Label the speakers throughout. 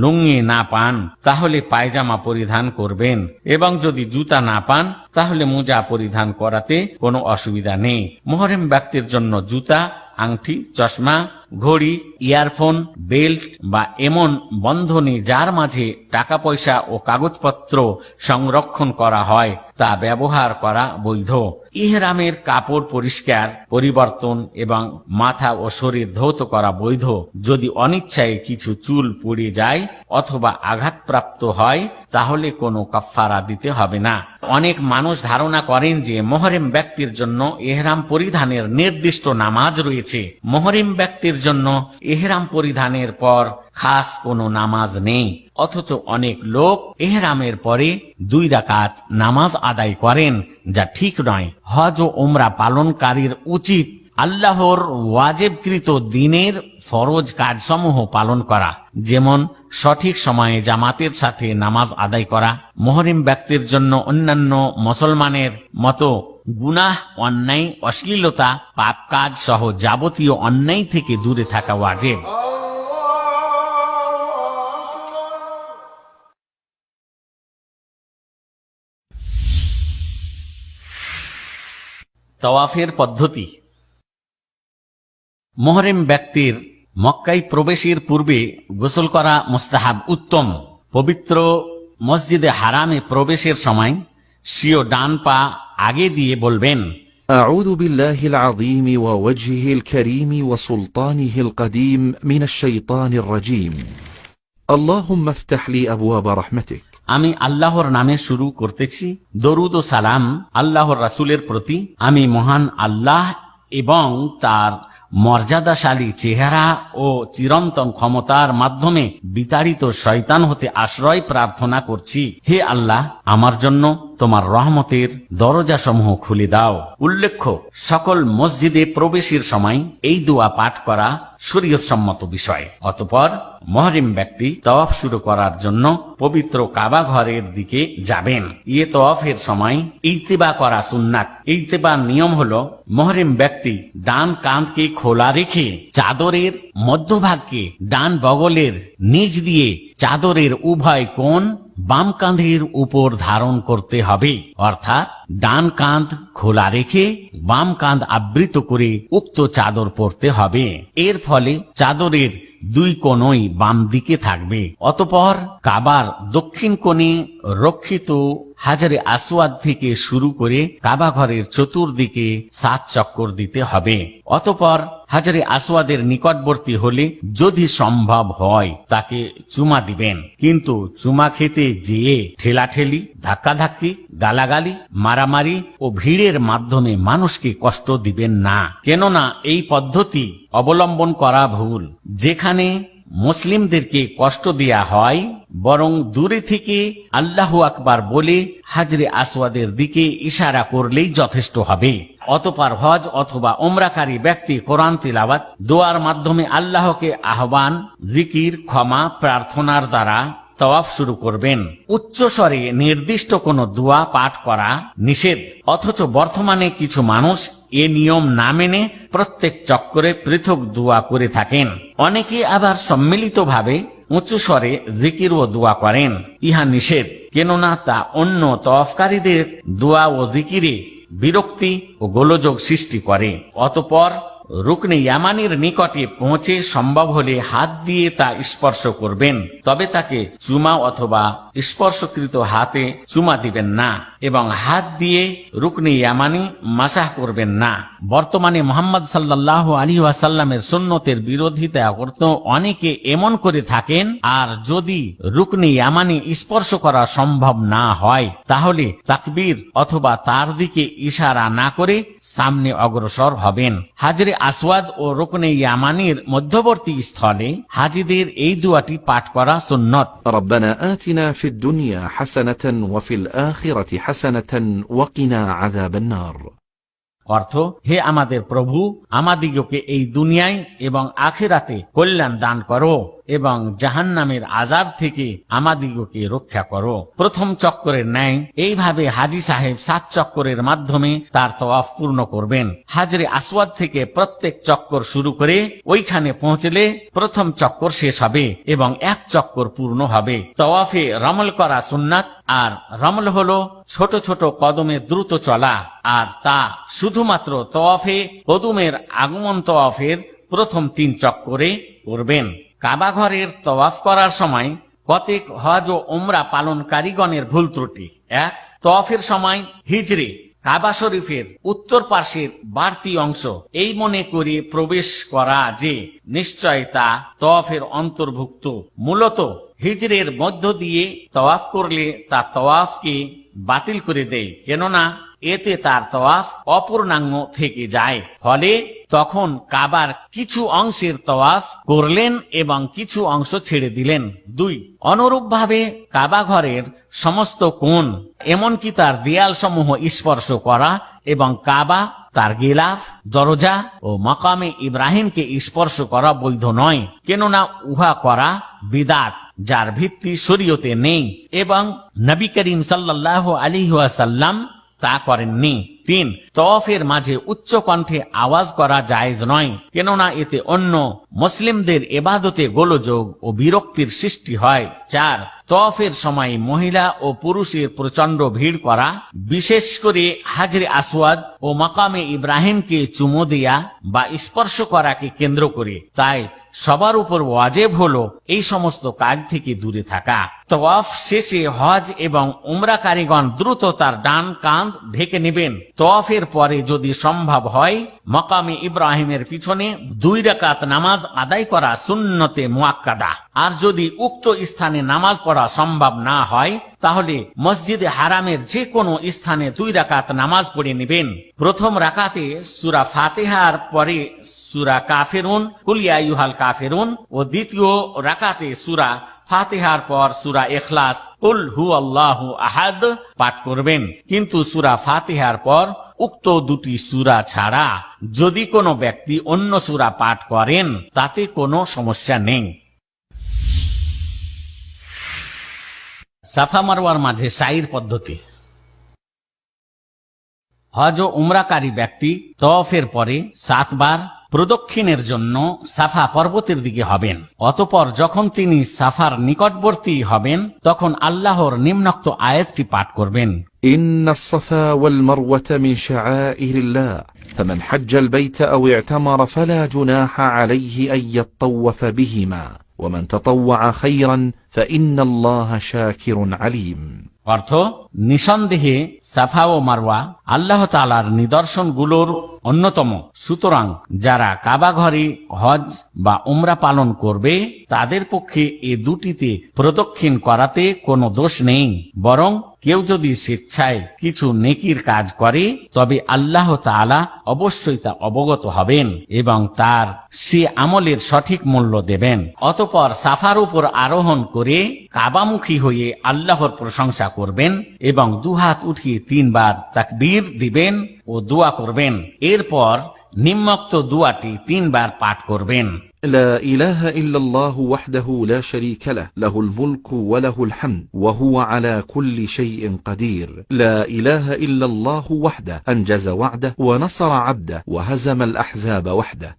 Speaker 1: লুঙ্গি না পান তাহলে পায়জামা পরিধান করবেন, এবং যদি জুতা না পান তাহলে মোজা পরিধান করাতে কোনো অসুবিধা নেই। মুহরিম ব্যক্তির জন্য জুতা, আংটি, চশমা, ঘড়ি, ইয়ারফোন, বেল্ট বা এমন বন্ধনী যার মাঝে টাকা পয়সা ও কাগজপত্র সংরক্ষণ করা হয় তা ব্যবহার করা বৈধ। ইহরামের কাপড় পরিষ্কার, পরিবর্তন এবং মাথা ও শরীর ধৌত করা বৈধ। যদি অনিচ্ছায় কিছু চুল পুড়ে যায় অথবা আঘাতপ্রাপ্ত হয় তাহলে কোনো কাফফারা দিতে হবে না। অনেক মানুষ ধারণা করেন যে মুহরিম ব্যক্তির জন্য ইহরাম পরিধানের নির্দিষ্ট নামাজ রয়েছে। মুহরিম ব্যক্তির জন্য ইহরাম পরিধানের পর খাস কোনো নামাজ নেই, অথচ অনেক লোক ইহরামের পরে 2 রাকাত নামাজ আদায় করেন, যা ঠিক নয়। হজ ও উমরা পালনকারীর উচিত আল্লাহর ওয়াজিবকৃত দিনের ফরজ কাজসমূহ পালন করা, যেমন সঠিক সময়ে জামাতের সাথে নামাজ আদায় করা। মুহরিম ব্যক্তির জন্য অন্যান্য মুসলমানের মতো গুনাহ, অন্যায়, অশ্লীলতা, পাপ কাজ সহ যাবতীয় অন্যায় থেকে দূরে থাকা ওয়াজিব। তাওয়াফের পদ্ধতি। মুহরিম ব্যক্তির মক্কায় প্রবেশের পূর্বে গোসল করা মুস্তাহাব উত্তম। পবিত্র মসজিদে হারামে প্রবেশের সময় স্বীয় ডান পা আগে দিয়ে বলবেন,
Speaker 2: أعوذ بالله العظيم ووجهه الكريم وسلطانه القديم من الشيطان الرجيم اللهم افتح لي أبواب رحمتك।
Speaker 1: আমি আল্লাহর নামে শুরু করতেছি। দরুদ ও সালাম আল্লাহর রাসূলের প্রতি। আমি মহান আল্লাহ এবং তার মর্যাদাশালী চেহারা ও চিরন্তন ক্ষমতার মাধ্যমে বিতাড়িত শয়তান হতে আশ্রয় প্রার্থনা করছি। হে আল্লাহ, আমার জন্য তোমার রহমতের দরজাসমূহ খুলে দাও। উল্লেখ্য, সকল মসজিদে প্রবেশের সময় এই দোয়া পাঠ করা শরীয়তসম্মত বিষয়। অতঃপর মুহরিম ব্যক্তি তাওয়াফ শুরু করার জন্য পবিত্র কাবা ঘরের দিকে যাবেন। তাওয়াফের সময় ইত্তিবা করা সুন্নাত। ইত্তিবার নিয়ম হলো, মুহরিম ব্যক্তি ডান কাঁধকে খোলা রেখে চাদরের মধ্যভাগকে ডান বগলের নিচ দিয়ে চাদরের উভয় কোণ বাম কাঁধের উপর ধারণ করতে হবে, অর্থাৎ ডান কাঁধ খোলা রেখে বাম কাঁধ আবৃত করে উক্ত চাদর পরতে হবে। এর ফলে চাদরের 2 কোণই বাম দিকে থাকবে। অতঃপর কাবার দক্ষিণ কোণে রক্ষিত হাজারে আসওয়াদ থেকে শুরু করে কাবা ঘরের চতুর্দিকে 7 চক্কর দিতে হবে। অতঃপর হাজারে আসওয়াদের নিকটবর্তী হলে যদি সম্ভব হয় তাকে চুমা দিবেন, কিন্তু চুমা খেতে যেয়ে ঠেলাঠেলি, ধাক্কাধাক্কি, গালাগালি, মারামারি ও ভিড়ের মাধ্যমে মানুষকে কষ্ট দিবেন না, কেননা এই পদ্ধতি অবলম্বন করা ভুল। যেখানে মুসলিমদেরকে কষ্ট দেয়া হয়, বরং দূরে থেকে আল্লাহু আকবার বলে হাজরে আসওয়াদের দিকে ইশারা করলেই যথেষ্ট হবে। অতঃপর হজ অথবা উমরাকারী ব্যক্তি কোরআন তিলাওয়াত, দোয়ার মাধ্যমে আল্লাহকে আহ্বান, জিকির, ক্ষমা প্রার্থনার দ্বারা তাওয়াফ শুরু করবেন। উচ্চ স্বরে নির্দিষ্ট কোনো দোয়া পাঠ করা নিষেধ, অথচ বর্তমানে কিছু মানুষ এ নিয়ম না মেনে প্রত্যেক চক্করে পৃথক দোয়া করে থাকেন। অনেকে আবার সম্মিলিতভাবে উঁচু স্বরে জিকির ও দোয়া করেন। ইহা নিষেধ, কেননা তা অন্য তাওয়াফকারীদের দোয়া ও জিকিরে বিরক্তি ও গোলযোগ সৃষ্টি করে। অতঃপর রুকনে ইয়ামানির নিকটে পৌঁছে সম্ভব হলে হাত দিয়ে তা স্পর্শ করবেন, তবে তাকে চুমা অথবা স্পর্শকৃত হাতে চুমা দিবেন না এবং হাত দিয়ে রুকনে ইয়ামানি মাসাহ করবেন না। বর্তমানে মুহাম্মদ সাল্লাল্লাহু আলাইহি ওয়াসাল্লামের সুন্নতের বিরোধিতা করতে অনেকে এমন করে থাকেন। আর যদি রুকনে ইয়ামানি স্পর্শ করা সম্ভব না হয় তাহলে তাকবীর অথবা তার দিকে ইশারা না করে সামনে অগ্রসর হবেন। হাজরে আসওয়াদ ও রুকনে ইয়ামানির মধ্যবর্তী স্থলে হাজিদের এই দোয়াটি পাঠ করা সুন্নত।
Speaker 2: ربنا آتنا في الدنيا حسنة وفي الآخرة حسنة وقنا عذاب النار।
Speaker 1: অর্থ, হে আমাদের প্রভু, আমাদিগকে এই দুনিয়ায় এবং আখিরাতে কল্যাণ দান করো এবং জাহান্নামের আযাব থেকে আমাদিগকে রক্ষা করো। প্রথম চক্করের ন্যায় এইভাবে হাজী সাহেব 7 চক্করের মাধ্যমে তার তওয়াফ পূর্ণ করবেন। হাজরে আসওয়াদ থেকে প্রত্যেক চক্কর শুরু করে ওইখানে পৌঁছলে প্রথম চক্কর শেষ হবে এবং 1 চক্কর পূর্ণ হবে। তওয়াফে রমল করা সুন্নাত, আর রমল হলো ছোট ছোট কদমে দ্রুত চলা, আর তা শুধুমাত্র তওয়াফে কদুমের আগমন তওয়াফের প্রথম 3 চক্করে করবেন। কাবা ঘরের তওয়াফ করার সময় কতক হজ ও উমরা পালনকারীগণের ভুল ত্রুটি। 1, তওয়াফের সময় হিজরি কাবা শরীফের উত্তর পাশের বাড়তি অংশ এই মনে করে প্রবেশ করা যে নিশ্চয় তা তওয়াফের অন্তর্ভুক্ত। মূলত হিজরের মধ্য দিয়ে তওয়াফ করলে তা তওয়াফকে বাতিল করে দেয়, কেননা এতে তার তওয়াফ অপূর্ণাঙ্গ থেকে যায়। ফলে তখন কাবার কিছু অংশের তওয়াফ করলেন এবং কিছু অংশ ছেড়ে দিলেন। 2, অনুরূপভাবে কাবা ঘরের সমস্ত কোণ এমনকি তার দেয়াল সমূহ স্পর্শ করা এবং কাবা, তার গিলাফ, দরজা ও মাকামে ইব্রাহিমকে স্পর্শ করা বৈধ নয়, কেননা উহা করা বিদাত যার ভিত্তি শরীয়তে নেই এবং নবী করিম সাল্লাল্লাহু আলাইহি ওয়াসাল্লাম তা করেননি। 3, তওয়াফের মাঝে উচ্চ কণ্ঠে আওয়াজ করা জায়েজ নয়, কেননা এতে অন্য মুসলিমদের ইবাদতে গোলযোগ ও বিরক্তির সৃষ্টি হয়। 4, তওয়াফের সময় মহিলা ও পুরুষের প্রচন্ড ভিড় করা, বিশেষ করে হাজরে আসওয়াদ ও মাকামে ইব্রাহিমকে চুমো দেয়া বা স্পর্শ করাকে কেন্দ্র করে। তাই সবার উপর ওয়াজিব হলো এই সমস্ত কাজ থেকে দূরে থাকা। তওয়াফ শেষে হজ এবং উমরাকারীগণ দ্রুত তার ডান কাঁধ ঢেকে নেবেন। তওয়াফের পরে যদি সম্ভব হয় মাকামে ইব্রাহিমের পিছনে 2 রাকাত নামাজ আদায় করা সুন্নতে মুআক্কাদা। আর যদি উক্ত স্থানে নামাজ পড়া সম্ভব না হয় তাহলে মসজিদে হারামের যে কোনো স্থানে 2 রাকাত নামাজ পড়ে নেবেন। প্রথম রাকাতে সূরা ফাতিহার পরে সূরা কাফিরুন, কুল ইয়া আইয়ুহাল কাফিরুন ও দ্বিতীয় রাকাতে সূরা ফাতিহার পর সূরা ইখলাস, কুল হুয়াল্লাহু আহাদ পাঠ করবেন। কিন্তু সূরা ফাতিহার পর উক্ত 2টি সূরা ছাড়া যদি কোনো ব্যক্তি অন্য সূরা পাঠ করেন তাতে কোনো সমস্যা নেই। সাফা মারওয়ার মাঝে সাইর পদ্ধতি। হজ ও উমরাকারী ব্যক্তি তওয়াফের পরে 7 বার প্রদক্ষিণের জন্য সাফা পর্বতের দিকে হবেন। অতঃপর যখন তিনি সাফার নিকটবর্তী হবেন তখন আল্লাহর নিম্নোক্ত আয়াতটি পাঠ করবেন।
Speaker 2: إن الصفا والمروة من شعائر الله فمن حج البيت أو اعتمر فلا جناح عليه أن يطوف بهما ومن تطوع خيرا فإن الله شاكر عليم।
Speaker 1: অর্থ, নিঃসন্দেহে সাফা ও মারওয়া আল্লাহ তাআলার নিদর্শনগুলোর অন্যতম। সুতরাং যারা কাবা ঘরে হজ বা উমরা পালন করবে তাদের পক্ষে এ দুটিতে প্রদক্ষিণ করাতে কোনো দোষ নেই, বরং কেউ যদি স্বেচ্ছায় কিছু নেকির কাজ করে তবে আল্লাহ তাআলা অবশ্যই তা অবগত হবেন এবং তার সে আমলের সঠিক মূল্য দেবেন। অতঃপর সাফার উপর আরোহণ করে কাবামুখী হয়ে আল্লাহর প্রশংসা করবেন এবং 2 হাত উঠিয়ে 3 বার তাকবীর দিবেন ও দোয়া করবেন। এরপর নিম্নোক্ত দোয়াটি 3 বার পাঠ করবেন।
Speaker 2: لا إله إلا الله وحده لا شريك له له الملك وله الحمد وهو على كل شيء قدير لا إله إلا الله وحده أنجز وعده ونصر عبده وهزم الأحزاب وحده।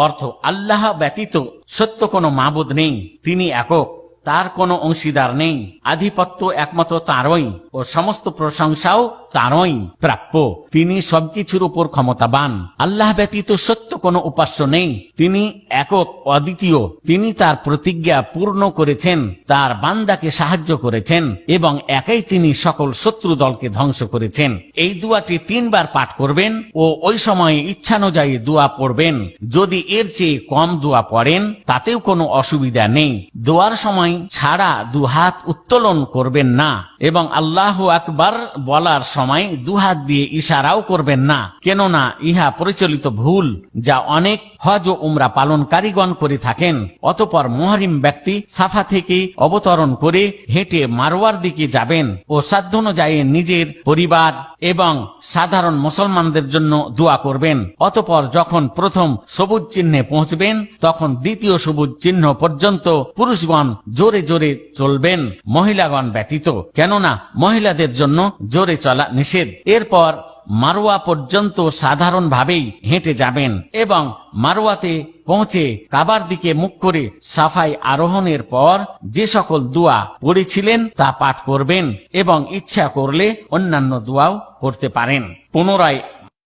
Speaker 1: অর্থ আল্লাহ ব্যতীত সত্য কোনো মাবুদ নেই, তিনি একক, তার কোনো অংশীদার নেই, আধিপত্য একমাত্র তারই ও সমস্ত প্রশংসাও তারই প্রাপ্য। তিনি সবকিছুর উপর ক্ষমতাবান। আল্লাহ ব্যতীত সত্য কোনো উপাস্য নেই, তিনি একক অদ্বিতীয়। তিনি তার প্রতিজ্ঞা পূর্ণ করেছেন, তার বান্দাকে সাহায্য করেছেন এবং একাই তিনি সকল শত্রু দলকে ধ্বংস করেছেন। এই দোয়াটি 3 বার পাঠ করবেন ও ওই সময়ে ইচ্ছানুযায়ী দোয়া পড়বেন। যদি এর চেয়ে কম দোয়া পড়েন তাতেও কোনো অসুবিধা নেই। দোয়ার সময় ছাড়া 2 হাত উত্তোলন করবেন না এবং আল্লাহু আকবার বলার সময় 2 হাত দিয়ে ইশারাও করবেন না, কেননা ইহা পরিচালিত ভুল যা অনেক হজ ও উমরা পালনকারীগণ করে থাকেন। অতঃপর মুহরিম ব্যক্তি সাফা থেকে অবতরণ করে হেঁটে মারওয়ার দিকে যাবেন ও সাধ্য অনুযায়ী নিজের পরিবার এবং সাধারণ মুসলমানদের জন্য দোয়া করবেন। অতঃপর যখন প্রথম সবুজ চিহ্নে পৌঁছবেন তখন দ্বিতীয় সবুজ চিহ্ন পর্যন্ত পুরুষগণ জোরে জোরে চলবেন, মহিলাগণ ব্যতীত, কেননা মহিলাদের জন্য জোরে চলা নিষেধ। এরপর মারোয়া পর্যন্ত সাধারণভাবেই হেঁটে যাবেন এবং মারোয়াতে পৌঁছে কাবার দিকে মুখ করে সাফাই আরোহণের পর যে সকল দোয়া পড়েছিলেন তা পাঠ করবেন এবং ইচ্ছা করলে অন্যান্য দোয়াও করতে পারেন। পুনরায়